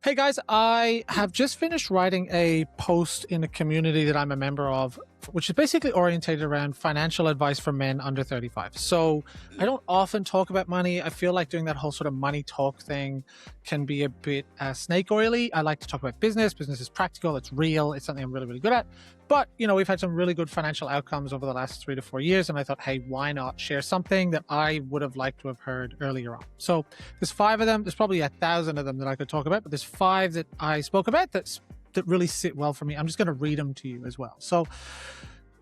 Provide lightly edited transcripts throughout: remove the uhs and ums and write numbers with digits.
Hey guys, I have just finished writing a post in a community that I'm a member of, which is basically orientated around financial advice for men under 35. So I don't often talk about money. I feel like doing that whole sort of money talk thing can be a bit snake oily. I like to talk about business. Business is practical, it's real, it's something I'm really, really good at. But, we've had some really good financial outcomes over the last 3 to 4 years. And I thought, hey, why not share something that I would have liked to have heard earlier on? So there's five of them. There's probably 1,000 of them that I could talk about, but there's five that I spoke about that really sit well for me. I'm just going to read them to you as well. So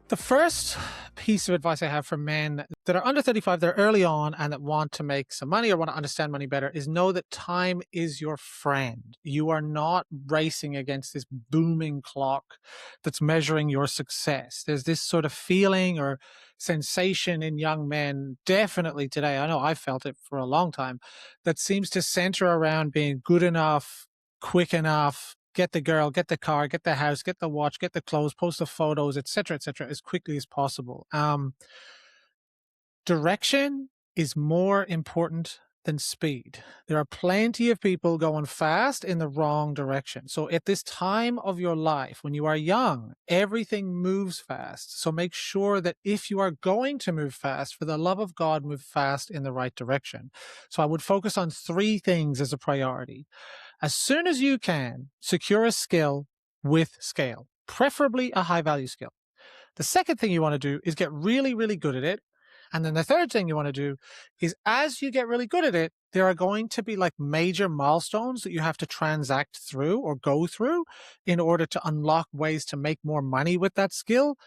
the first piece of advice I have for men that are under 35, that are early on and that want to make some money or want to understand money better is know that time is your friend. You are not racing against this booming clock that's measuring your success. There's this sort of feeling or sensation in young men, definitely today, I know I felt it for a long time, that seems to center around being good enough, quick enough, get the girl, get the car, get the house, get the watch, get the clothes, post the photos, etc., etc., as quickly as possible. Direction is more important than speed. There are plenty of people going fast in the wrong direction. So at this time of your life, when you are young, everything moves fast. So make sure that if you are going to move fast, for the love of God, move fast in the right direction. So I would focus on three things as a priority. As soon as you can, secure a skill with scale, preferably a high value skill. The second thing you want to do is get really, really good at it. And then the third thing you want to do is as you get really good at it, there are going to be like major milestones that you have to transact through or go through in order to unlock ways to make more money with that skill.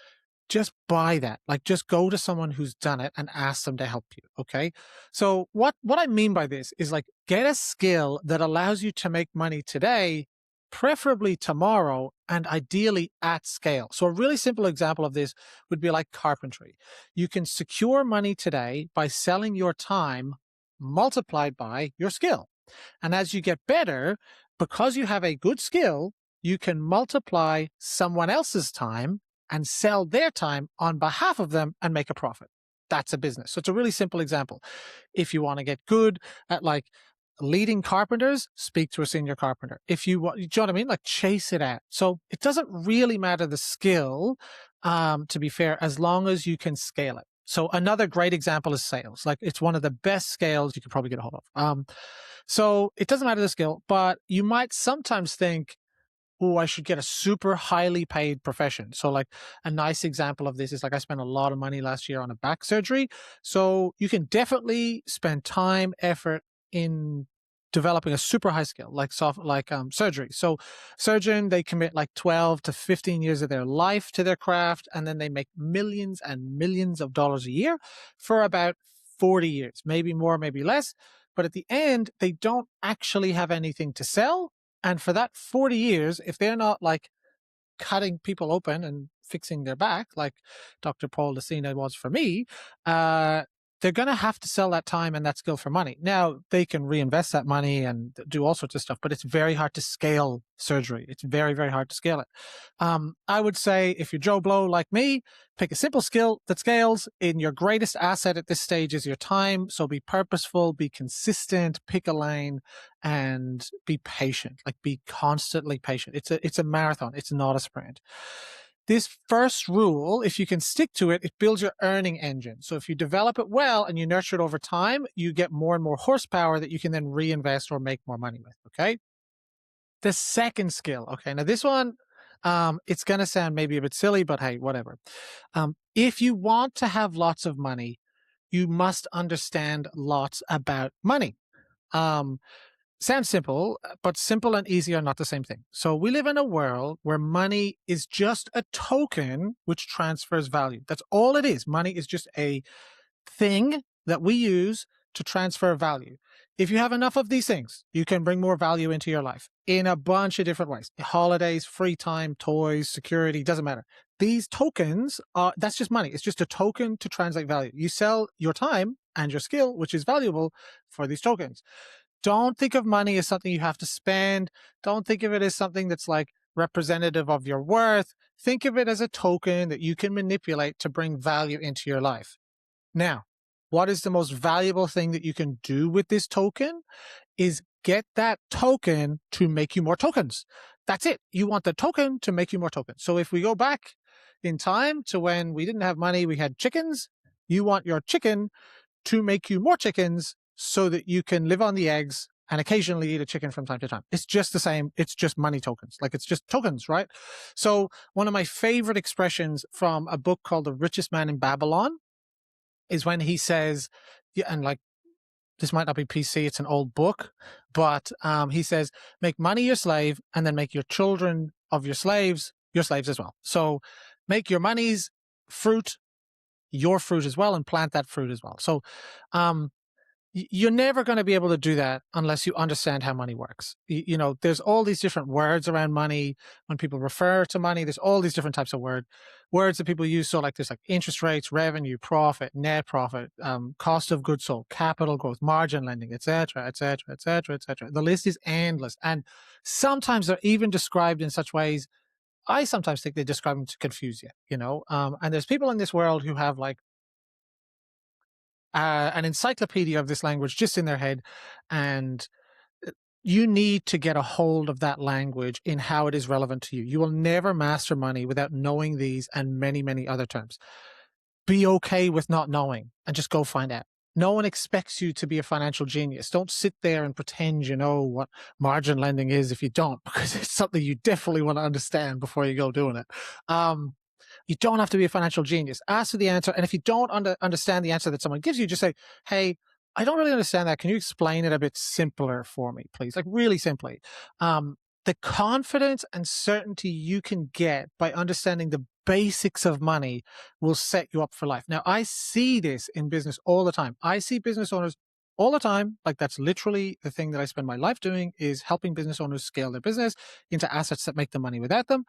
Just buy that. Like, just go to someone who's done it and ask them to help you. Okay. So what I mean by this is, like, get a skill that allows you to make money today, preferably tomorrow, and ideally at scale. So a really simple example of this would be like carpentry. You can secure money today by selling your time multiplied by your skill. And as you get better, because you have a good skill, you can multiply someone else's time and sell their time on behalf of them and make a profit. That's a business. So it's a really simple example. If you want to get good at like leading carpenters, speak to a senior carpenter. If you want, do you know what I mean? Like, chase it out. So it doesn't really matter the skill, to be fair, as long as you can scale it. So another great example is sales. Like, it's one of the best scales you could probably get a hold of. So it doesn't matter the skill, but you might sometimes think, oh, I should get a super highly paid profession. So like a nice example of this is, like, I spent a lot of money last year on a back surgery. So you can definitely spend time, effort in developing a super high skill like surgery. So surgeon, they commit like 12 to 15 years of their life to their craft, and then they make millions and millions of dollars a year for about 40 years, maybe more, maybe less. But at the end, they don't actually have anything to sell. And for that 40 years, if they're not like cutting people open and fixing their back, like Dr. Paul Lucina was for me, they're going to have to sell that time and that skill for money. Now, they can reinvest that money and do all sorts of stuff, but it's very hard to scale surgery. It's very, very hard to scale it. I would say, if you're Joe Blow like me, pick a simple skill that scales. And your greatest asset at this stage is your time. So be purposeful, be consistent, pick a lane, and be patient. Like, be constantly patient. It's a marathon. It's not a sprint. This first rule, if you can stick to it, it builds your earning engine. So if you develop it well and you nurture it over time, you get more and more horsepower that you can then reinvest or make more money with. Okay. The second skill. Okay. Now this one, it's going to sound maybe a bit silly, but hey, whatever. If you want to have lots of money, you must understand lots about money. Sounds simple, but simple and easy are not the same thing. So we live in a world where money is just a token which transfers value. That's all it is. Money is just a thing that we use to transfer value. If you have enough of these things, you can bring more value into your life in a bunch of different ways. Holidays, free time, toys, security, doesn't matter. These tokens that's just money. It's just a token to translate value. You sell your time and your skill, which is valuable, for these tokens. Don't think of money as something you have to spend. Don't think of it as something that's like representative of your worth. Think of it as a token that you can manipulate to bring value into your life. Now, what is the most valuable thing that you can do with this token is get that token to make you more tokens. That's it. You want the token to make you more tokens. So if we go back in time to when we didn't have money, we had chickens. You want your chicken to make you more chickens so that you can live on the eggs and occasionally eat a chicken from time to time. It's just the same. It's just money tokens. Like, it's just tokens, right? So one of my favorite expressions from a book called The Richest Man in Babylon is when he says, yeah, and like, this might not be PC, it's an old book, but he says, make money your slave and then make your children of your slaves as well. So make your money's fruit your fruit as well, and plant that fruit as well. So you're never going to be able to do that unless you understand how money works. You know, there's all these different words around money. When people refer to money, there's all these different types of words that people use. So like, there's like interest rates, revenue, profit, net profit, cost of goods sold, capital growth, margin lending, etc., etc., etc., etc. The list is endless, and sometimes they're even described in such ways. I sometimes think they describe them to confuse you, you know. And there's people in this world who have like an encyclopedia of this language just in their head, and you need to get a hold of that language in how it is relevant to you. You will never master money without knowing these and many, many other terms. Be okay with not knowing and just go find out. No one expects you to be a financial genius. Don't sit there and pretend you know what margin lending is if you don't, because it's something you definitely want to understand before you go doing it. You don't have to be a financial genius. Ask for the answer. And if you don't understand the answer that someone gives you, just say, hey, I don't really understand that. Can you explain it a bit simpler for me, please? Like, really simply. The confidence and certainty you can get by understanding the basics of money will set you up for life. Now, I see this in business all the time. I see business owners all the time. Like, that's literally the thing that I spend my life doing, is helping business owners scale their business into assets that make them money without them.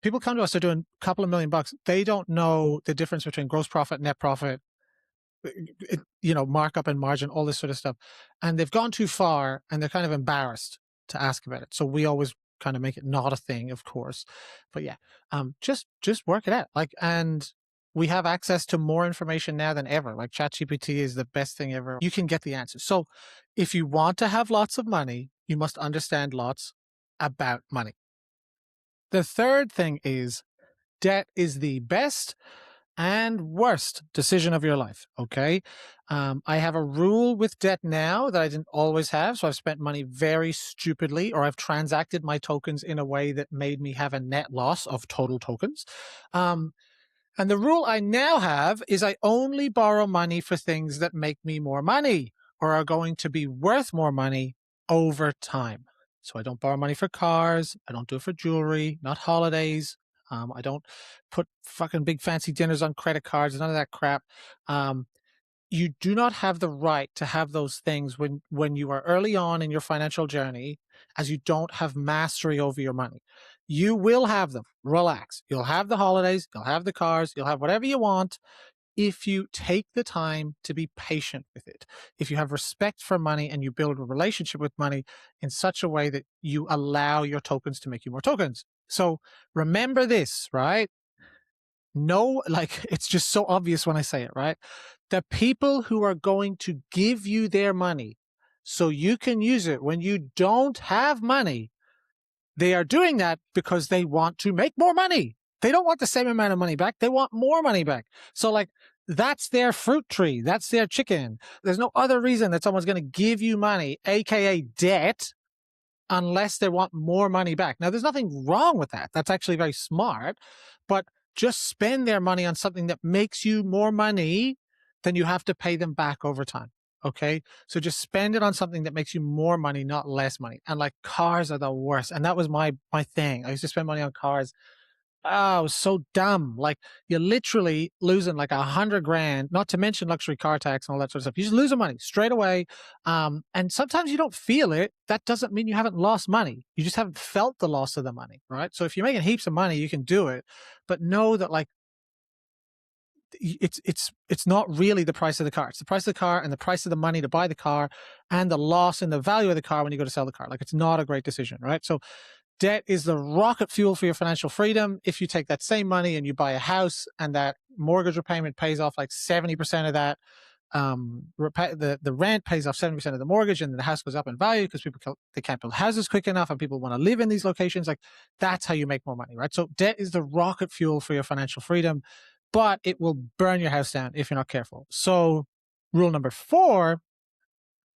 People come to us, they're doing a couple of $1 million. They don't know the difference between gross profit, net profit, you know, markup and margin, all this sort of stuff. And they've gone too far and they're kind of embarrassed to ask about it. So we always kind of make it not a thing, of course. But yeah, just work it out. Like, and we have access to more information now than ever. Like, ChatGPT is the best thing ever. You can get the answers. So if you want to have lots of money, you must understand lots about money. The third thing is, debt is the best and worst decision of your life. Okay. I have a rule with debt now that I didn't always have. So I've spent money very stupidly, or I've transacted my tokens in a way that made me have a net loss of total tokens. And the rule I now have is I only borrow money for things that make me more money or are going to be worth more money over time. So I don't borrow money for cars. I don't do it for jewelry, not holidays. I don't put fucking big fancy dinners on credit cards, none of that crap. You do not have the right to have those things when you are early on in your financial journey, as you don't have mastery over your money. You will have them. Relax. You'll have the holidays, you'll have the cars, you'll have whatever you want, if you take the time to be patient with it. If you have respect for money and you build a relationship with money in such a way that you allow your tokens to make you more tokens. So remember this, right? No, like, it's just so obvious when I say it, right? The people who are going to give you their money so you can use it when you don't have money, they are doing that because they want to make more money. They don't want the same amount of money back. They want more money back. So like, that's their fruit tree. That's their chicken. There's no other reason that someone's going to give you money, AKA debt, unless they want more money back. Now, there's nothing wrong with that. That's actually very smart, but just spend their money on something that makes you more money than you have to pay them back over time. Okay. So just spend it on something that makes you more money, not less money. And like, cars are the worst. And that was my thing. I used to spend money on cars. Oh, it was so dumb. Like, you're literally losing like 100 grand, not to mention luxury car tax and all that sort of stuff. You just lose the money straight away. And sometimes you don't feel it. That doesn't mean you haven't lost money. You just haven't felt the loss of the money, right? So if you're making heaps of money, you can do it, but know that like, it's not really the price of the car. It's the price of the car and the price of the money to buy the car and the loss in the value of the car when you go to sell the car. Like, it's not a great decision, right? So debt is the rocket fuel for your financial freedom. If you take that same money and you buy a house and that mortgage repayment pays off like 70% of that, the rent pays off 70% of the mortgage, and the house goes up in value because they can't build houses quick enough, and people want to live in these locations. Like, that's how you make more money, right? So debt is the rocket fuel for your financial freedom, but it will burn your house down if you're not careful. So rule number 4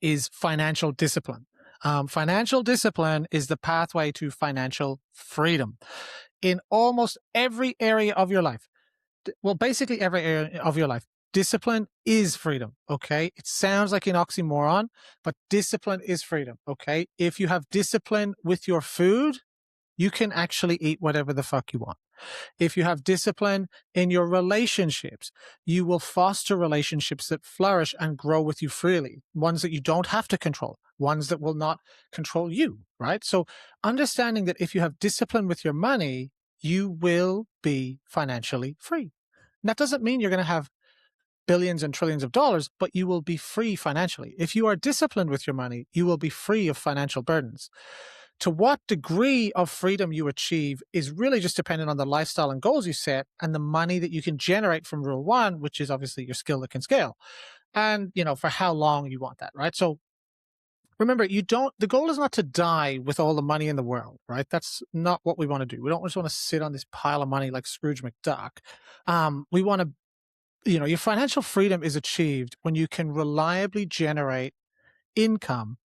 is financial discipline. Financial discipline is the pathway to financial freedom in almost every area of your life. Well, basically every area of your life. Discipline is freedom, okay? It sounds like an oxymoron, but discipline is freedom, okay? If you have discipline with your food, you can actually eat whatever the fuck you want. If you have discipline in your relationships, you will foster relationships that flourish and grow with you freely, ones that you don't have to control, ones that will not control you, right? So understanding that if you have discipline with your money, you will be financially free. And that doesn't mean you're going to have billions and trillions of dollars, but you will be free financially. If you are disciplined with your money, you will be free of financial burdens. To what degree of freedom you achieve is really just dependent on the lifestyle and goals you set and the money that you can generate from rule 1, which is obviously your skill that can scale. And, for how long you want that, right? So remember, the goal is not to die with all the money in the world, right? That's not what we want to do. We don't just want to sit on this pile of money like Scrooge McDuck. We want to, your financial freedom is achieved when you can reliably generate income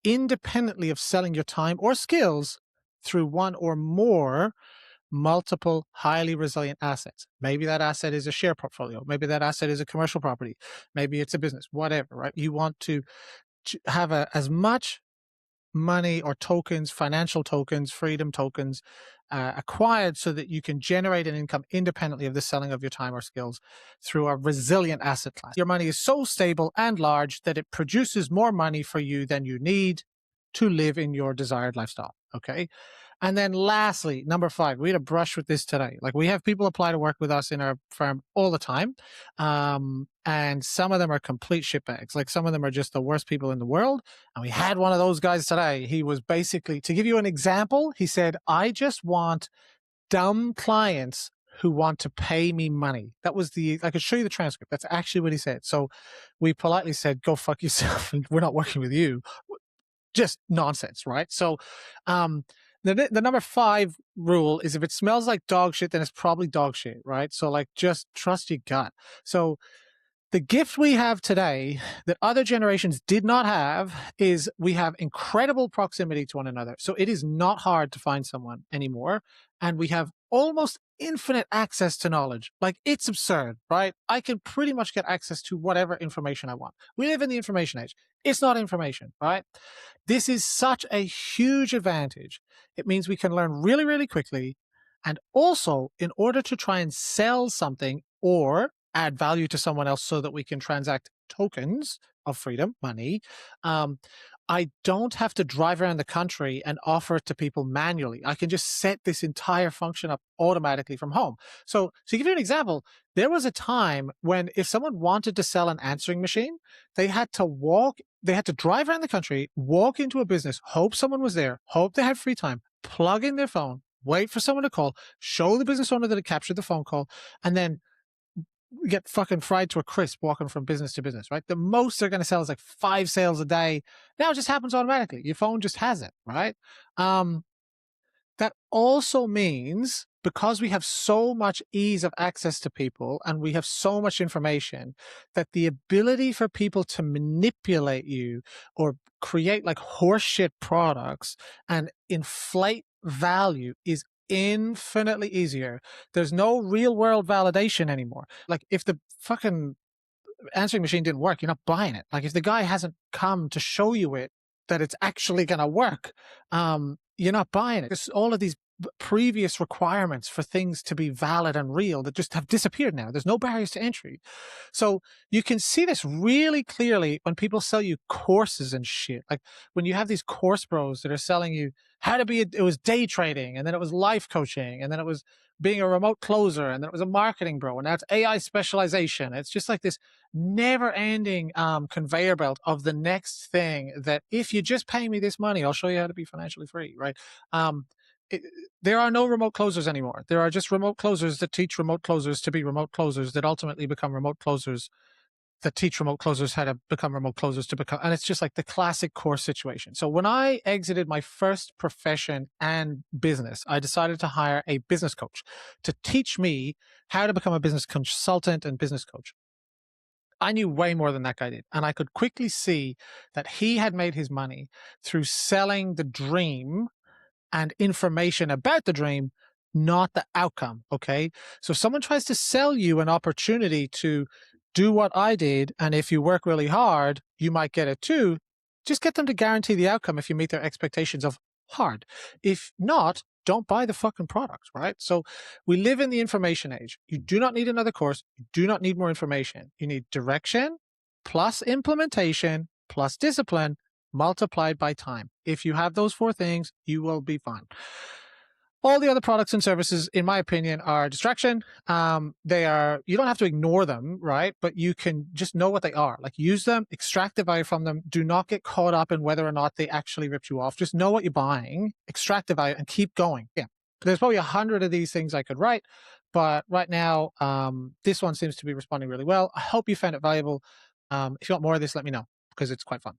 independently of selling your time or skills through one or more multiple highly resilient assets. Maybe that asset is a share portfolio. Maybe that asset is a commercial property. Maybe it's a business, whatever, right? You want to have as much money or tokens, financial tokens, freedom tokens acquired so that you can generate an income independently of the selling of your time or skills through a resilient asset class. Your money is so stable and large that it produces more money for you than you need to live in your desired lifestyle. Okay. And then lastly, number 5, we had a brush with this today. Like, we have people apply to work with us in our firm all the time. And some of them are complete shitbags. Like, some of them are just the worst people in the world. And we had one of those guys today. He was basically, to give you an example, he said, I just want dumb clients who want to pay me money. That was I could show you the transcript. That's actually what he said. So we politely said, go fuck yourself. And we're not working with you. Just nonsense, right? So, the number 5 rule is, if it smells like dog shit, then it's probably dog shit, right? So, like, just trust your gut. So the gift we have today that other generations did not have is we have incredible proximity to one another. So it is not hard to find someone anymore. And we have almost infinite access to knowledge. Like, it's absurd, right? I can pretty much get access to whatever information I want. We live in the information age. It's not information, right? This is such a huge advantage. It means we can learn really, really quickly. And also, in order to try and sell something or add value to someone else so that we can transact tokens of freedom, money, I don't have to drive around the country and offer it to people manually. I can just set this entire function up automatically from home. So to give you an example, there was a time when if someone wanted to sell an answering machine, they had to drive around the country, walk into a business, hope someone was there, hope they had free time, plug in their phone, wait for someone to call, show the business owner that it captured the phone call, and then get fucking fried to a crisp walking from business to business, right? The most they're going to sell is like 5 sales a day. Now it just happens automatically. Your phone just has it, right? That also means, because we have so much ease of access to people and we have so much information, that the ability for people to manipulate you or create like horseshit products and inflate value is infinitely easier. There's no real world validation anymore. Like, if the fucking answering machine didn't work, you're not buying it. Like, if the guy hasn't come to show you that it's actually going to work, you're not buying it. There's all of these previous requirements for things to be valid and real that just have disappeared now. There's no barriers to entry. So you can see this really clearly when people sell you courses and shit. Like, when you have these course bros that are selling you how to it was day trading, and then it was life coaching, and then it was being a remote closer, and then it was a marketing bro, and now it's AI specialization. It's just like this never-ending conveyor belt of the next thing that, if you just pay me this money, I'll show you how to be financially free, right? There are no remote closers anymore. There are just remote closers that teach remote closers to be remote closers that ultimately become remote closers that teach remote closers how to become remote closers to become, and it's just like the classic course situation. So when I exited my first profession and business, I decided to hire a business coach to teach me how to become a business consultant and business coach. I knew way more than that guy did. And I could quickly see that he had made his money through selling the dream and information about the dream, not the outcome. Okay. So if someone tries to sell you an opportunity to do what I did, and if you work really hard, you might get it too, just get them to guarantee the outcome if you meet their expectations of hard. If not, don't buy the fucking product, right? So we live in the information age. You do not need another course. You do not need more information. You need direction plus implementation plus discipline multiplied by time. If you have those four things, you will be fine. All the other products and services, in my opinion, are distraction. They are, you don't have to ignore them, right? But you can just know what they are. Like, use them, extract the value from them. Do not get caught up in whether or not they actually ripped you off. Just know what you're buying, extract the value, and keep going. Yeah. There's probably 100 of these things I could write, but right now, this one seems to be responding really well. I hope you found it valuable. If you want more of this, let me know, because it's quite fun.